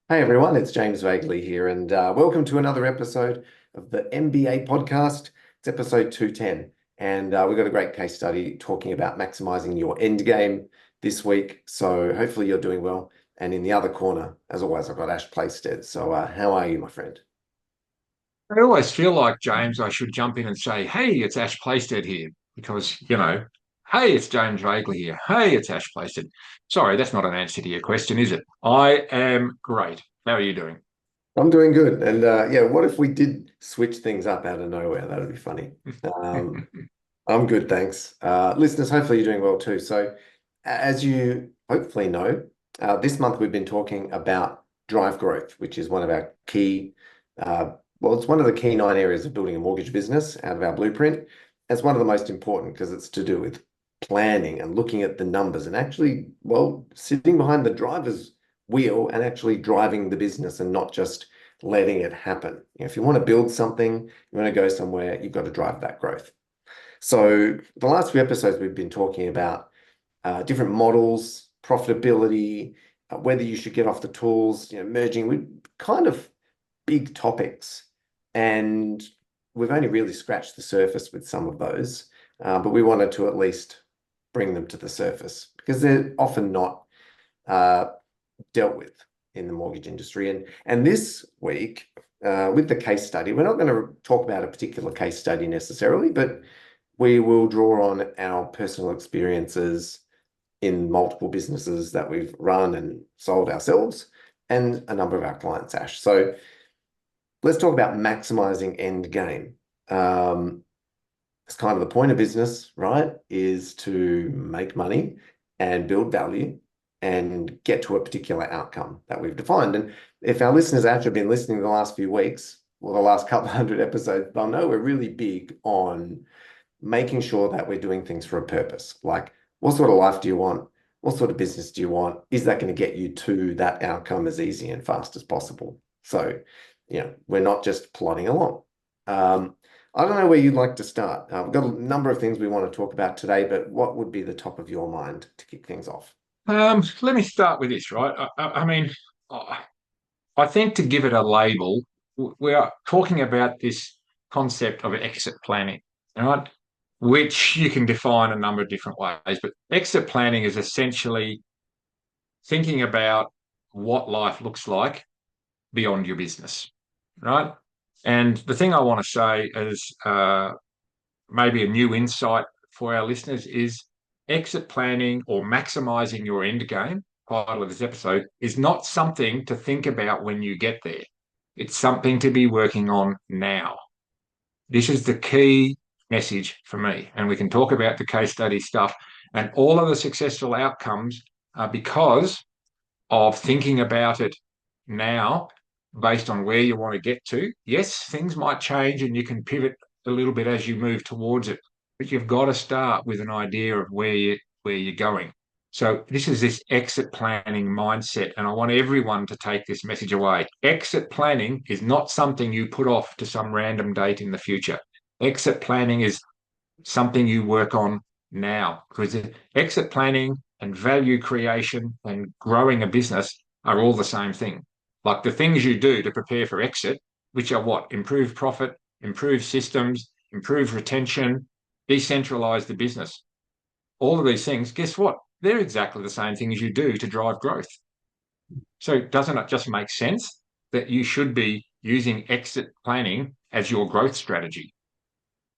Hey everyone, it's James Vagley here, and welcome to another episode of the MBA podcast. It's episode 210, and we've got a great case study talking about maximizing your end game this week. So hopefully you're doing well. And in the other corner, as always, I've got Ash Playstead. So how are you, my friend? I always feel like, James, I should jump in and say, hey, it's Ash Playstead here. Because, hey, it's James Vagley here. Hey, it's Ash Playstead. Sorry, that's not an answer to your question, is it? I am great. How are you doing? I'm doing good. And yeah, what if we did switch things up out of nowhere? That'd be funny. Um, I'm good, thanks. Listeners, hopefully you're doing well too. So, as you hopefully know, this month we've been talking about drive growth, which is one of our key, it's one of the key nine areas of building a mortgage business out of our blueprint. It's one of the most important because it's to do with planning and looking at the numbers and actually, sitting behind the driver's wheel and actually driving the business and not just letting it happen. If you want to build something, you want to go somewhere, you've got to drive that growth. So the last few episodes, we've been talking about different models, profitability, whether you should get off the tools, merging with kind of big topics. And we've only really scratched the surface with some of those, but we wanted to at least bring them to the surface because they're often not uh, dealt with in the mortgage industry. And this week, with the case study, we're not going to talk about a particular case study necessarily, but we will draw on our personal experiences in multiple businesses that we've run and sold ourselves and a number of our clients, Ash. So let's talk about maximizing end game. It's kind of the point of business, right? Is to make money and build value and get to a particular outcome that we've defined. And if our listeners actually have been listening the last few weeks, or the last couple of hundred episodes, they'll know we're really big on making sure that we're doing things for a purpose. Like, what sort of life do you want? What sort of business do you want? Is that going to get you to that outcome as easy and fast as possible? So, we're not just plodding along. I don't know where you'd like to start. We've got a number of things we want to talk about today, but what would be the top of your mind to kick things off? Let me start with this, right? I I think to give it a label, we are talking about this concept of exit planning, right? Which you can define a number of different ways, but exit planning is essentially thinking about what life looks like beyond your business, right? And the thing I want to say is maybe a new insight for our listeners is exit planning or maximizing your end game, title of this episode, is not something to think about when you get there. It's something to be working on now. This is the key message for me. And we can talk about the case study stuff and all of the successful outcomes are because of thinking about it now based on where you want to get to. Yes, things might change and you can pivot a little bit as you move towards it, but you've got to start with an idea of where you're going. So this is this exit planning mindset, and I want everyone to take this message away. Exit planning is not something you put off to some random date in the future. Exit planning is something you work on now because exit planning and value creation and growing a business are all the same thing. Like the things you do to prepare for exit, which are what? Improve profit, improve systems, improve retention, decentralize the business. All of these things, guess what? They're exactly the same things you do to drive growth. So doesn't it just make sense that you should be using exit planning as your growth strategy?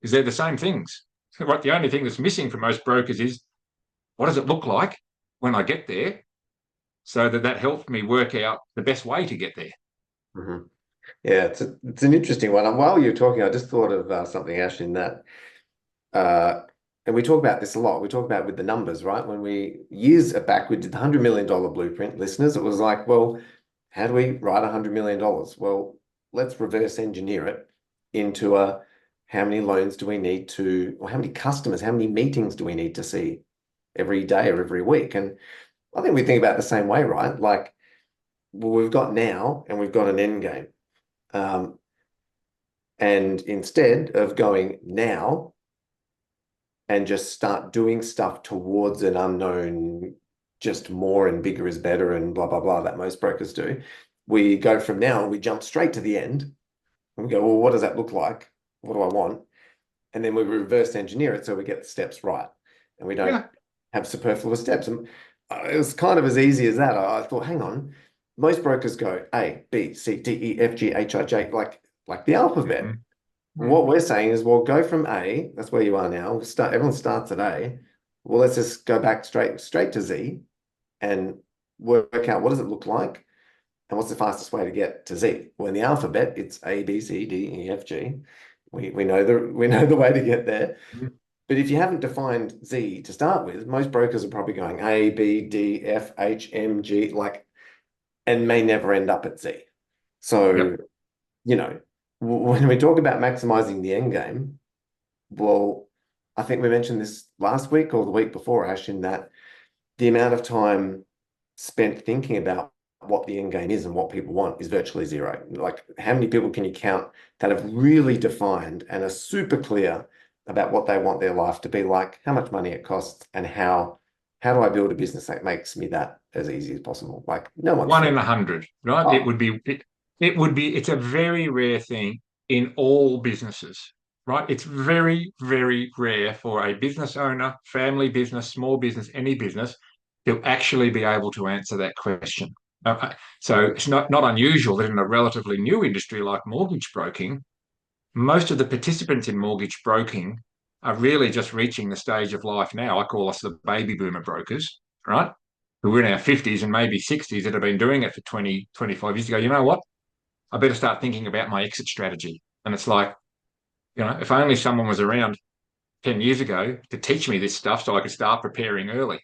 Because they're the same things. Right? The only thing that's missing for most brokers is what does it look like when I get there, so that helps me work out the best way to get there. Mhm. Yeah, it's an interesting one. And while you're talking, I just thought of something, Ash, in that, uh, and we talk about this a lot. We talk about with the numbers, right? When we years back, we did the $100 million blueprint, listeners. It was like, well, how do we write $100 million? Well, let's reverse engineer it into a how many loans do we need to, or how many customers, how many meetings do we need to see every day or every week? And I think we think about it the same way, right? Like, well, we've got now and we've got an end game. Um, and instead of going now and just start doing stuff towards an unknown, just more and bigger is better and blah, blah, blah, that most brokers do, we go from now, we jump straight to the end and we go, well, what does that look like? What do I want? And then we reverse engineer it so we get the steps right and we don't Yeah. have superfluous steps. And it was kind of as easy as that. I thought, hang on, most brokers go A, B, C, D, E, F, G, H, I, J, like the alphabet. Mhm. What Mhm. we're saying is, well, go from A, that's where you are now. We'll start, everyone starts at A. Well, let's just go back straight to Z and work out what does it look like and what's the fastest way to get to Z. Well, in the alphabet, it's A, B, C, D, E, F, G. We know the way to get there. Mhm. But if you haven't defined Z to start with, most brokers are probably going A, B, D, F, H, M, G, and may never end up at Z. So, Yep. when we talk about maximizing the end game, well, I think we mentioned this last week or the week before, Ash, in that the amount of time spent thinking about what the end game is and what people want is virtually zero. Like, how many people can you count that have really defined and are super clear about what they want their life to be like, how much money it costs, and how do I build a business that makes me that as easy as possible? Like, no one's One thought. in 100, right? Oh, It's a very rare thing in all businesses, right? It's very, very rare for a business owner, family business, small business, any business to actually be able to answer that question. So it's not unusual that in a relatively new industry like mortgage broking, most of the participants in mortgage broking are really just reaching the stage of life now. I call us the baby boomer brokers, right? Who are in our 50s and maybe 60s that have been doing it for 20, 25 years ago. You know what? I better start thinking about my exit strategy. And it's like, if only someone was around 10 years ago to teach me this stuff so I could start preparing early. yeah,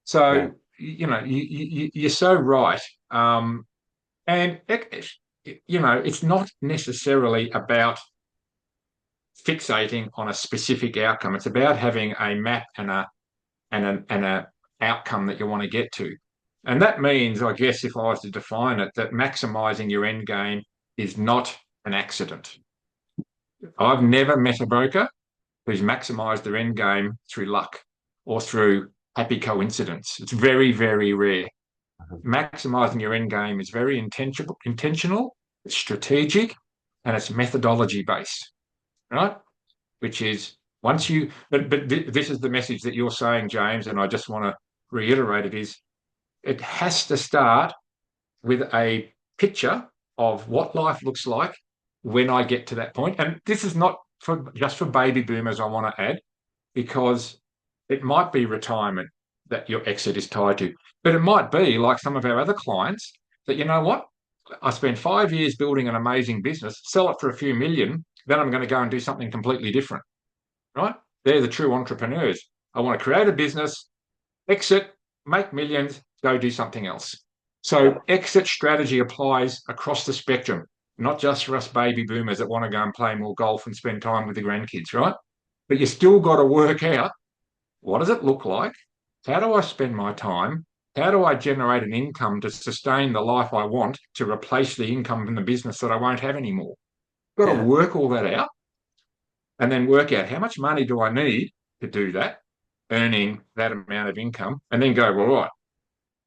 So, you're so right. And, it's not necessarily about fixating on a specific outcome. It's about having a map and a outcome that you want to get to. And that means, I guess, if I was to define it, that maximizing your end game is not an accident. I've never met a broker who's maximized their end game through luck or through happy coincidence. It's very, very rare. Maximizing your end game is very intentional, it's strategic, and it's methodology based, right? Which is this is the message that you're saying, James, and I just want to reiterate it is it has to start with a picture of what life looks like when I get to that point. And this is not just for baby boomers, I want to add, because it might be retirement that your exit is tied to, but it might be like some of our other clients that, you know what, I spent 5 years building an amazing business, sell it for a few million, then I'm going to go and do something completely different, right? They're the true entrepreneurs. I want to create a business, exit, make millions, go do something else. yeah, So exit strategy applies across the spectrum, not just for us baby boomers that want to go and play more golf and spend time with the grandkids, right? But you still got to work out, what does it look like? How do I spend my time? How do I generate an income to sustain the life I want to replace the income from the business that I won't have anymore? Got to yeah, work all that out and then work out how much money do I need to do that, earning that amount of income, and then go, well, right,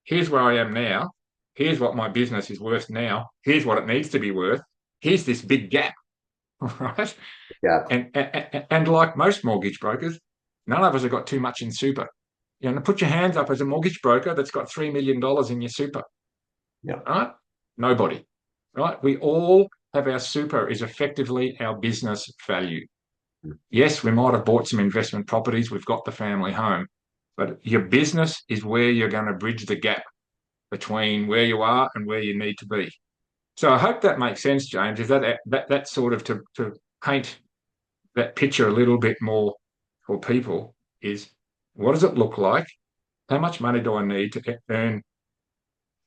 here's where I am now. Here's what my business is worth now. Here's what it needs to be worth. Here's this big gap, right? yeah, And like most mortgage brokers, none of us have got too much in super. Put your hands up as a mortgage broker that's got $3 million in your super, yeah, right? Nobody, right? We all have our super is effectively our business value. Yes, we might have bought some investment properties. We've got the family home, but your business is where you're going to bridge the gap between where you are and where you need to be. So I hope that makes sense, James. Is that sort of to paint that picture a little bit more for people is what does it look like? How much money do I need to earn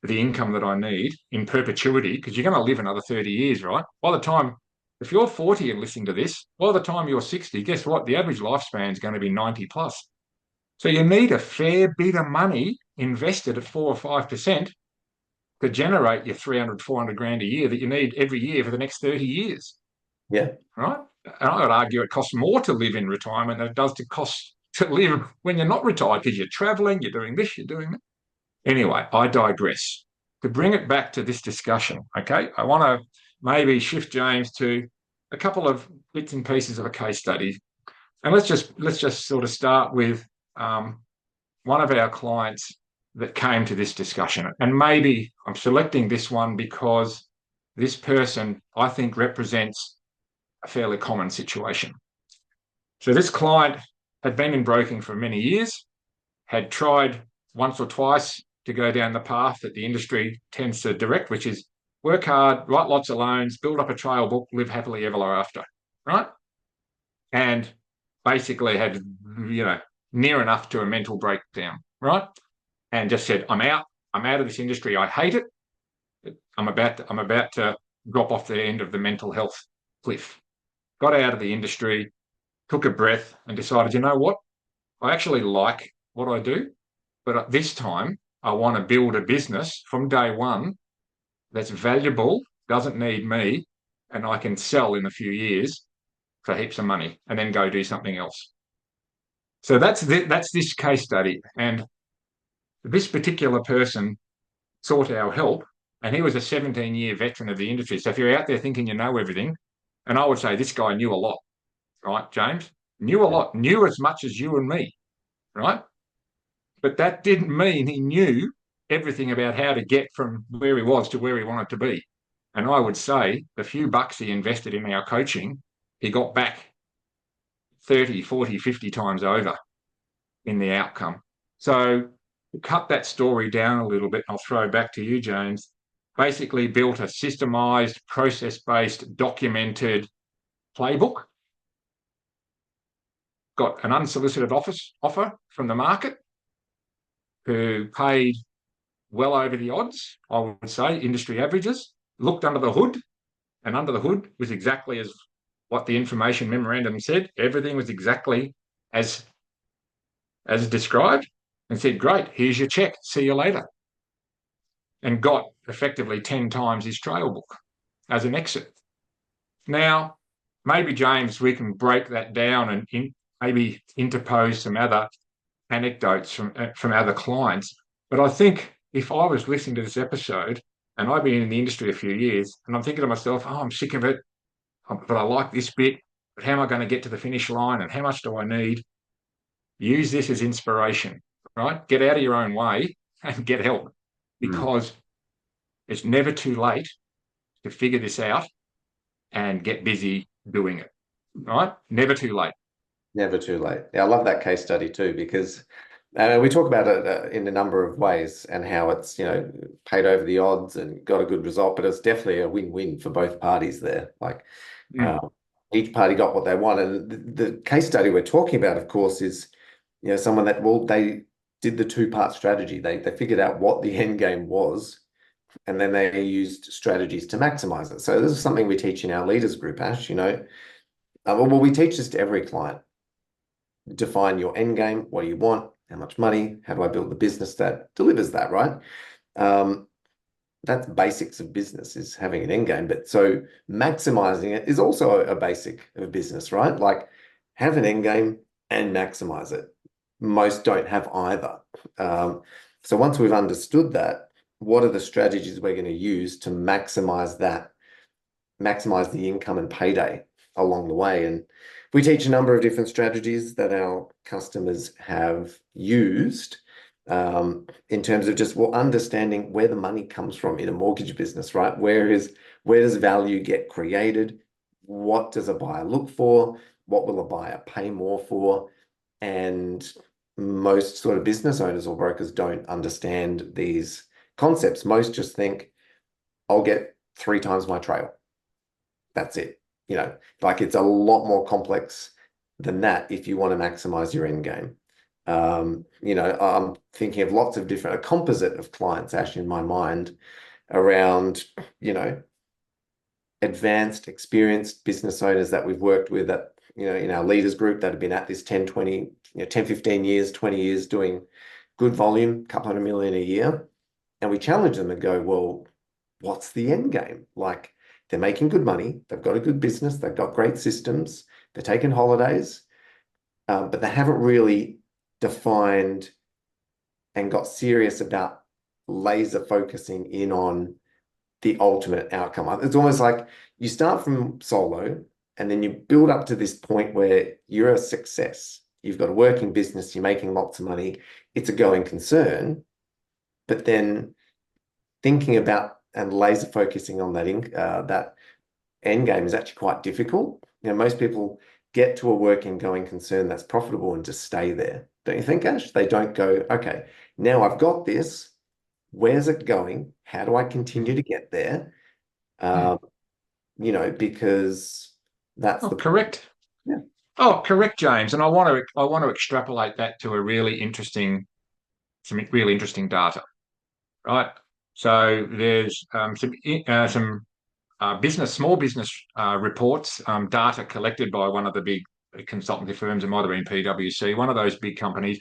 the income that I need in perpetuity? Because you're going to live another 30 years, right? By the time, if you're 40 and listening to this, by the time you're 60, guess what? The average lifespan is going to be 90 plus. So you need a fair bit of money invested at 4 or 5% to generate your 300, 400 grand a year that you need every year for the next 30 years, yeah, right? And I would argue it costs more to live in retirement than it does to cost to live when you're not retired because you're traveling, you're doing this, you're doing that. Anyway, I digress. to bring it back to this discussion, okay, I want to maybe shift James to a couple of bits and pieces of a case study. And let's just sort of start with one of our clients that came to this discussion. And maybe I'm selecting this one because this person, I think, represents a fairly common situation. So this client had been in broking for many years, had tried once or twice to go down the path that the industry tends to direct, which is work hard, write lots of loans, build up a trail book, live happily ever after, right? And basically had, near enough to a mental breakdown, right? And just said, I'm out. I'm out of this industry. I hate it. I'm about to drop off the end of the mental health cliff. Got out of the industry, took a breath, and decided, you know what? I actually like what I do, but at this time, I want to build a business from day one that's valuable, doesn't need me, and I can sell in a few years for heaps of money and then go do something else. So that's this case study. And this particular person sought our help, and he was a 17-year veteran of the industry. So if you're out there thinking you know everything, and I would say this guy knew a lot, right, James? Knew a lot, knew as much as you and me, right? But that didn't mean he knew everything about how to get from where he was to where he wanted to be. And I would say the few bucks he invested in our coaching, he got back 30, 40, 50 times over in the outcome. So to cut that story down a little bit, I'll throw back to you, James. Basically built a systemized, process-based, documented playbook, got an unsolicited offer from the market, who paid well over the odds, I would say, industry averages, looked under the hood, and under the hood was exactly as what the information memorandum said. Everything was exactly as described, and said, great, here's your check, see you later. And got effectively 10 times his trail book as an exit. Now, maybe, James, we can break that down and maybe interpose some other anecdotes from other clients. But I think if I was listening to this episode, and I've been in the industry a few years, and I'm thinking to myself, oh, I'm sick of it, but I like this bit, but how am I going to get to the finish line, and how much do I need? Use this as inspiration, right? Get out of your own way and get help, because it's never too late to figure this out and get busy doing it, right? Never too late. Never too late. Yeah, I love that case study too, because we talk about it in a number of ways and how it's, paid over the odds and got a good result, but it's definitely a win-win for both parties there. Like each party got what they want. And the case study we're talking about, of course, is, someone that, well, they did the two-part strategy. They figured out what the end game was, and then they used strategies to maximize it. So this is something we teach in our leaders group, Ash, well, we teach this to every client. Define your end game. What do you want? How much money? How do I build the business that delivers that, right? That's basics of business, is having an end game. But so maximizing it is also a basic of business, right? Like, have an end game and maximize it. Most don't have either. So once we've understood that, what are the strategies we're going to use to maximize the income and payday along the way? And we teach a number of different strategies that our customers have used in terms of just, understanding where the money comes from in a mortgage business, right? Where does value get created? What does a buyer look for? What will a buyer pay more for? And most sort of business owners or brokers don't understand these concepts. Most just think, I'll get 3 times my trail. That's it. Like, it's a lot more complex than that if you want to maximize your end game. I'm thinking of lots of a composite of clients, Ash, in my mind around, advanced, experienced business owners that we've worked with that, in our leaders group, that have been at this 10, 20, 10, 15 years, 20 years doing good volume, couple hundred million a year. And we challenge them and go, well, what's the end game? Like, they're making good money. They've got a good business. They've got great systems. They're taking holidays, but they haven't really defined and got serious about laser focusing in on the ultimate outcome. It's almost like you start from solo and then you build up to this point where you're a success. You've got a working business, you're making lots of money, it's a going concern, but then thinking about and laser focusing on that end game is actually quite difficult. Most people get to a working going concern that's profitable and just stay there. Don't you think, Ash? They don't go, okay, now I've got this. Where's it going? How do I continue to get there? Mm. Because that's Oh, the correct. yeah. Oh, correct, James. And I want to extrapolate that to some really interesting data, right? So there's some small business reports, data collected by one of the big consultancy firms. It might have been PwC, one of those big companies,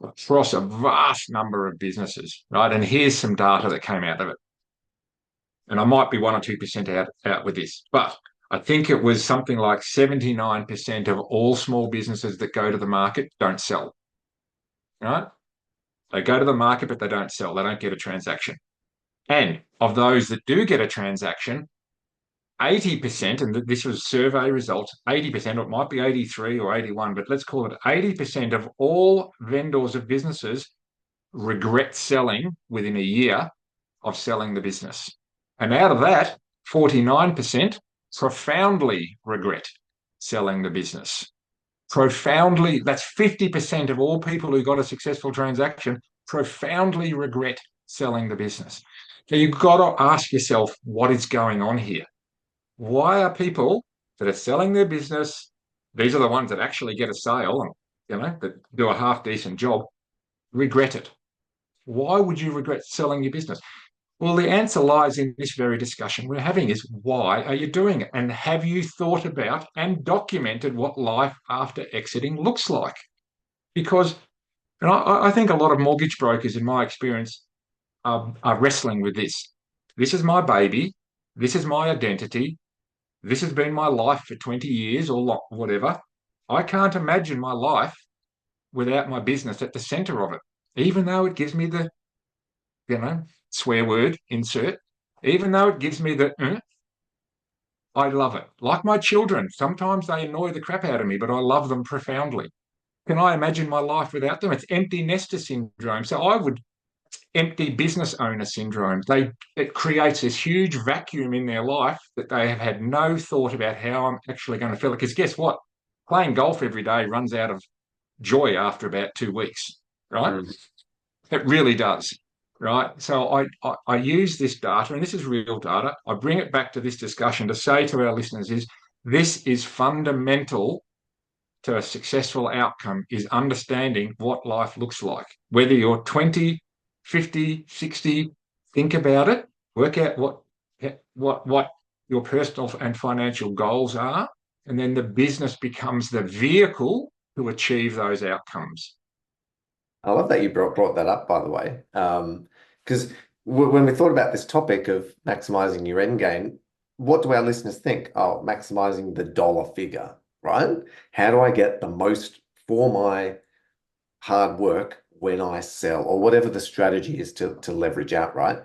across a vast number of businesses, right? And here's some data that came out of it. And I might be 1 or 2% out with this, but I think it was something like 79% of all small businesses that go to the market don't sell, right? They go to the market, but they don't sell. They don't get a transaction. And of those that do get a transaction, 80%, and this was survey results, 80%, or it might be 83 or 81, but let's call it 80% of all vendors of businesses regret selling within a year of selling the business. And out of that, 49% profoundly regret selling the business. Profoundly, that's 50% of all people who got a successful transaction profoundly regret selling the business. So you've got to ask yourself what is going on here. Why are people that are selling their business, these are the ones that actually get a sale and that do a half decent job, regret it? Why would you regret selling your business? Well, the answer lies in this very discussion we're having is why are you doing it? And have you thought about and documented what life after exiting looks like? Because I think a lot of mortgage brokers, in my experience, are wrestling with this. This is my baby. This is my identity. This has been my life for 20 years or whatever. I can't imagine my life without my business at the center of it, even though it gives me the, swear word insert, even though it gives me the, I love it. Like my children, sometimes they annoy the crap out of me, but I love them profoundly. Can I imagine my life without them? It's empty nester syndrome. So I would empty business owner syndrome. It creates this huge vacuum in their life that they have had no thought about how I'm actually going to fill it. Because guess what? Playing golf every day runs out of joy after about 2 weeks, right? Mm. It really does, right? So I use this data, and this is real data. I bring it back to this discussion to say to our listeners is this is fundamental to a successful outcome is understanding what life looks like. Whether you're 20, 50, 60, think about it, work out what your personal and financial goals are, and then the business becomes the vehicle to achieve those outcomes. I love that you brought that up, by the way. Because when we thought about this topic of maximizing your end game, what do our listeners think? Oh, maximizing the dollar figure, right? How do I get the most for my hard work when I sell, or whatever the strategy is to leverage out, right?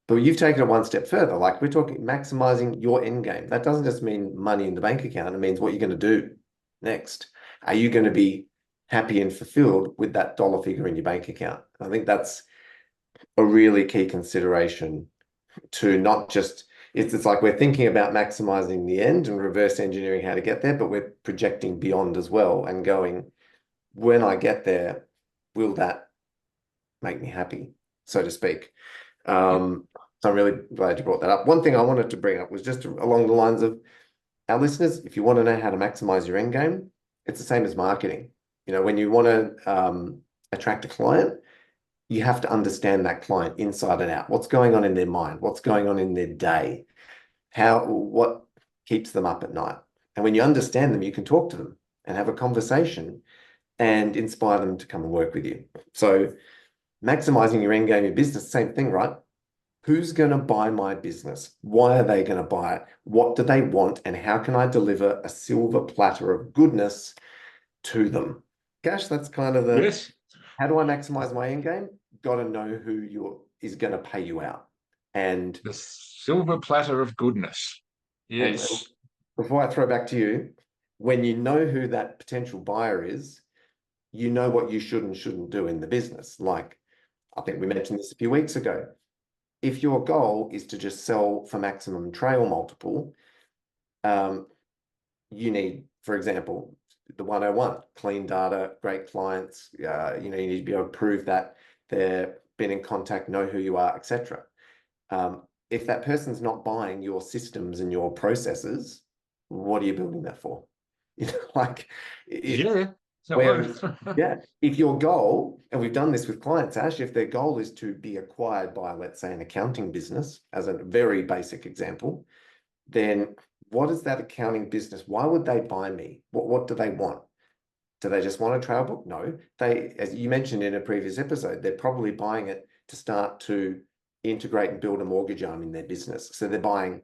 But you've taken it one step further. Like we're talking maximizing your end game. That doesn't just mean money in the bank account. It means what you're going to do next. Are you going to be happy and fulfilled with that dollar figure in your bank account? I think that's a really key consideration to not just, it's like we're thinking about maximizing the end and reverse engineering how to get there, but we're projecting beyond as well and going, when I get there, will that make me happy, so to speak? So I'm really glad you brought that up. One thing I wanted to bring up was just along the lines of our listeners, if you want to know how to maximize your end game, it's the same as marketing. When you want to attract a client, you have to understand that client inside and out. What's going on in their mind? What's going on in their day? What keeps them up at night? And when you understand them, you can talk to them and have a conversation and inspire them to come and work with you. So maximizing your end game in business, same thing, right? Who's going to buy my business? Why are they going to buy it? What do they want? And how can I deliver a silver platter of goodness to them? Gosh, that's kind of Yes. how do I maximize my end game? Got to know who your is going to pay you out. And The silver platter of goodness. and Yes. before I throw back to you, when you know who that potential buyer is, you know what you should and shouldn't do in the business. Like, I think we mentioned this a few weeks ago. If your goal is to just sell for maximum trail multiple, um, you need, for example, the 101, clean data, great clients. You need to be able to prove that they've been in contact, know who you are, etc. If that person's not buying your systems and your processes, what are you building that for? Like it, Yeah. So, whereas, yeah, if your goal, and we've done this with clients, Ash, if their goal is to be acquired by, let's say, an accounting business, as a very basic example, then what is that accounting business? Why would they buy me? What do they want? Do they just want a trail book? No. They, as you mentioned in a previous episode, they're probably buying it to start to integrate and build a mortgage arm in their business. So they're buying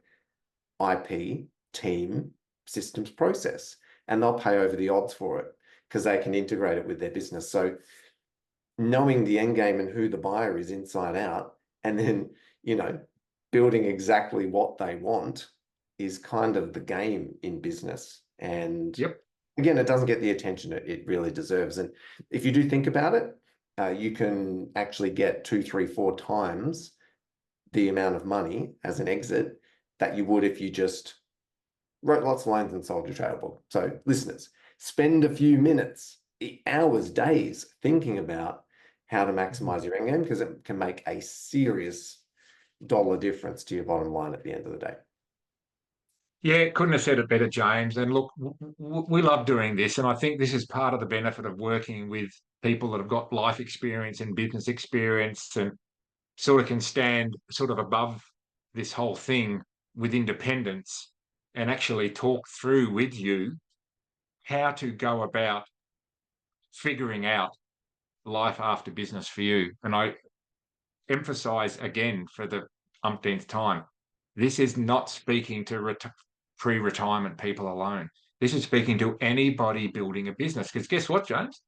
IP, team, systems, process, and they'll pay over the odds for it because they can integrate it with their business. So knowing the end game and who the buyer is inside out, and then, building exactly what they want is kind of the game in business. And yep. again, it doesn't get the attention it really deserves. And if you do think about it, you can actually get 2, 3, 4 times the amount of money as an exit that you would if you just wrote lots of lines and sold your trail book. So listeners, spend a few minutes, hours, days thinking about how to maximize your end game, because it can make a serious dollar difference to your bottom line at the end of the day. Yeah, couldn't have said it better, James. And look, we love doing this. And I think this is part of the benefit of working with people that have got life experience and business experience and sort of can stand sort of above this whole thing with independence and actually talk through with you how to go about figuring out life after business for you. And I emphasize again for the umpteenth time, this is not speaking to pre-retirement people alone. This is speaking to anybody building a business. Because guess what, James?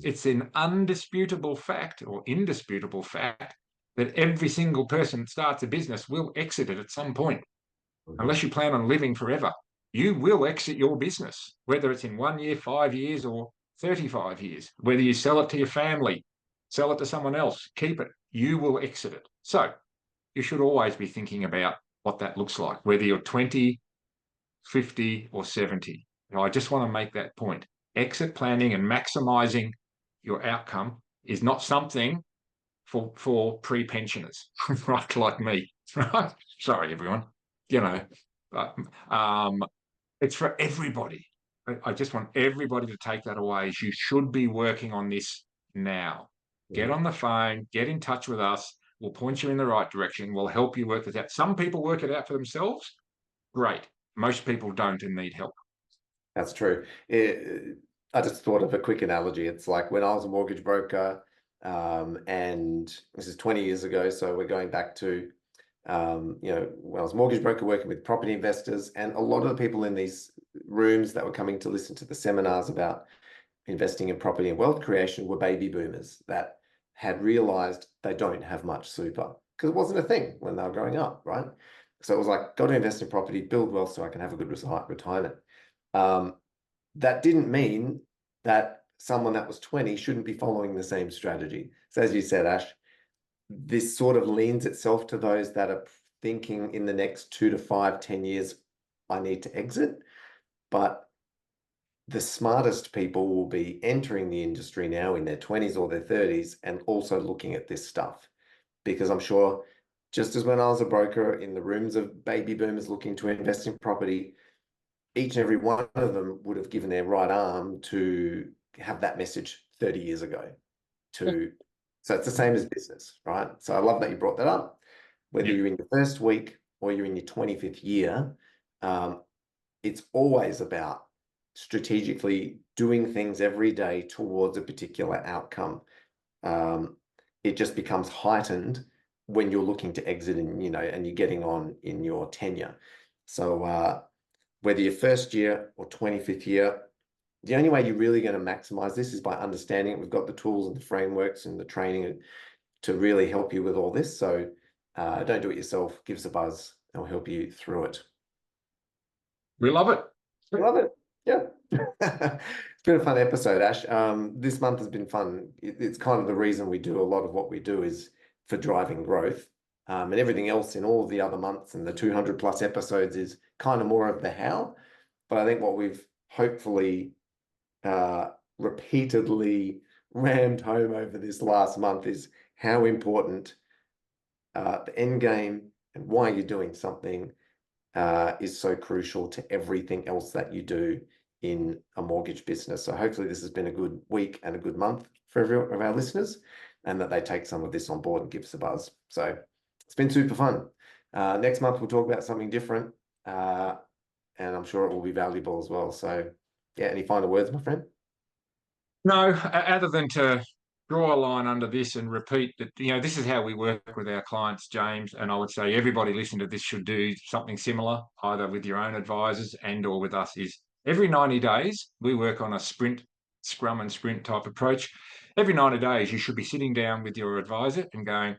It's an undisputable fact or indisputable fact that every single person that starts a business will exit it at some point, Mhm. unless you plan on living forever. You will exit your business, whether it's in 1 year, 5 years, or 35 years, whether you sell it to your family, sell it to someone else, keep it, you will exit it. So you should always be thinking about what that looks like, whether you're 20, 50, or 70. I just want to make that point. Exit planning and maximizing your outcome is not something for pre-pensioners, right? Like me, right? Sorry, everyone. You know, but, it's for everybody. I just want everybody to take that away. You should be working on this now. Get Mhm. on the phone, get in touch with us. We'll point you in the right direction. We'll help you work this out. Some people work it out for themselves. Great. Most people don't and need help. That's true. I just thought of a quick analogy. It's like when I was a mortgage broker, and this is 20 years ago, so we're going back to, when I was a mortgage broker working with property investors, and a lot of the people in these rooms that were coming to listen to the seminars about investing in property and wealth creation were baby boomers that had realized they don't have much super because it wasn't a thing when they were growing up, right? So it was like, got to invest in property, build wealth so I can have a good retirement. Um, that didn't mean that someone that was 20 shouldn't be following the same strategy. So as you said, Ash, this sort of leans itself to those that are thinking in the next 2 to 5, 10 years, I need to exit. But the smartest people will be entering the industry now in their 20s or their 30s and also looking at this stuff. Because I'm sure, just as when I was a broker in the rooms of baby boomers looking to invest in property, each and every one of them would have given their right arm to have that message 30 years ago. So it's the same as business, right? So I love that you brought that up. Whether Yeah. you're in your first week or you're in your 25th year, um, it's always about strategically doing things every day towards a particular outcome. Um, it just becomes heightened when you're looking to exit and you're getting on in your tenure. So whether you're first year or 25th year, the only way you're really going to maximize this is by understanding it. We've got the tools and the frameworks and the training to really help you with all this. So don't do it yourself. Give us a buzz and we'll help you through it. We love it. Love it. Yeah. It's been a fun episode, Ash. This month has been fun. It's kind of the reason we do a lot of what we do is for driving growth. And everything else in all the other months and the 200 plus episodes is kind of more of the how. But I think what we've hopefully repeatedly rammed home over this last month is how important the end game and why you're doing something is so crucial to everything else that you do in a mortgage business. So hopefully this has been a good week and a good month for every of our listeners, and that they take some of this on board and give us a buzz. So it's been super fun. Next month we'll talk about something different, and I'm sure it will be valuable as well. So yeah, any final words, my friend? No, other than to draw a line under this and repeat that, this is how we work with our clients, James. And I would say everybody listening to this should do something similar, either with your own advisors and or with us, is every 90 days, we work on a scrum and sprint type approach. Every 90 days, you should be sitting down with your advisor and going,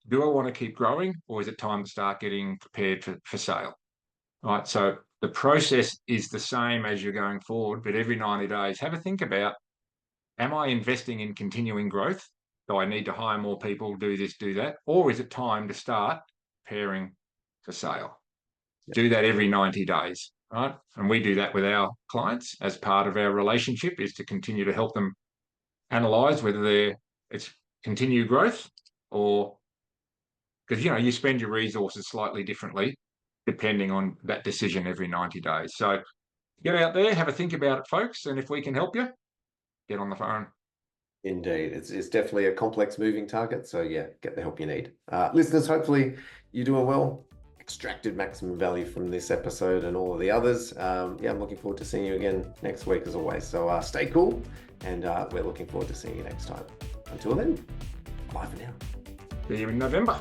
do I want to keep growing, or is it time to start getting prepared for sale? Right. So the process is the same as you're going forward, but every 90 days, have a think about, am I investing in continuing growth? Do I need to hire more people, do this, do that? Or is it time to start preparing for sale? Yeah. Do that every 90 days, right? And we do that with our clients as part of our relationship, is to continue to help them analyze whether it's continued growth, or because, you spend your resources slightly differently depending on that decision every 90 days. So get out there, have a think about it, folks. And if we can help you, get on the phone. Indeed. It's definitely a complex moving target. So yeah, get the help you need. Listeners, hopefully you're doing well, extracted maximum value from this episode and all of the others. Yeah, I'm looking forward to seeing you again next week as always. So stay cool, and we're looking forward to seeing you next time. Until then, bye for now. See you in November.